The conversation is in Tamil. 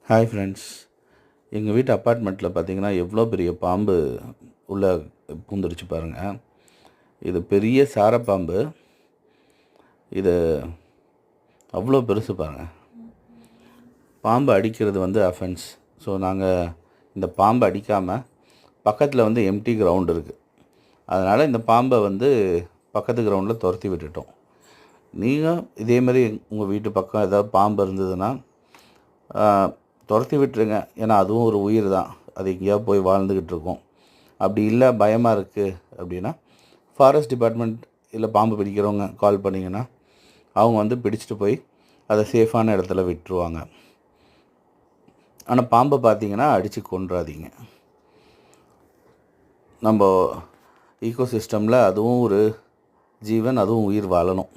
ஹாய் ஃப்ரெண்ட்ஸ், எங்கள் வீட்டு அப்பார்ட்மெண்ட்டில் பார்த்தீங்கன்னா எவ்வளோ பெரிய பாம்பு உள்ளே பூந்துருச்சு பாருங்கள். இது பெரிய சாரப்பாம்பு. இது அவ்வளோ பெருசு பாருங்கள். பாம்பு அடிக்கிறது அஃபென்ஸ். ஸோ நாங்கள் இந்த பாம்பை அடிக்காமல் பக்கத்தில் எம்டி கிரவுண்ட் இருக்குது. அதனால் இந்த பாம்பை பக்கத்து கிரவுண்டில் துரத்தி விட்டுட்டோம். நீங்கள் இதேமாதிரி உங்கள் வீட்டு பக்கம் ஏதாவது பாம்பு இருந்ததுன்னா துரத்தி விட்டுருங்க. ஏன்னா அதுவும் ஒரு உயிர் தான், அது எங்கேயா போய் வாழ்ந்துக்கிட்டு இருக்கோம். அப்படி இல்லை பயமாக இருக்குது அப்படின்னா ஃபாரஸ்ட் டிபார்ட்மெண்ட் இல்லை பாம்பு பிடிக்கிறவங்க கால் பண்ணிங்கன்னா அவங்க பிடிச்சிட்டு போய் அதை சேஃபான இடத்துல விட்டுருவாங்க. ஆனால் பாம்பை பார்த்தீங்கன்னா அடித்து கொன்றாதீங்க. நம்ம ஈகோசிஸ்டமில் அதுவும் ஒரு ஜீவன், அதுவும் உயிர் வாழணும்.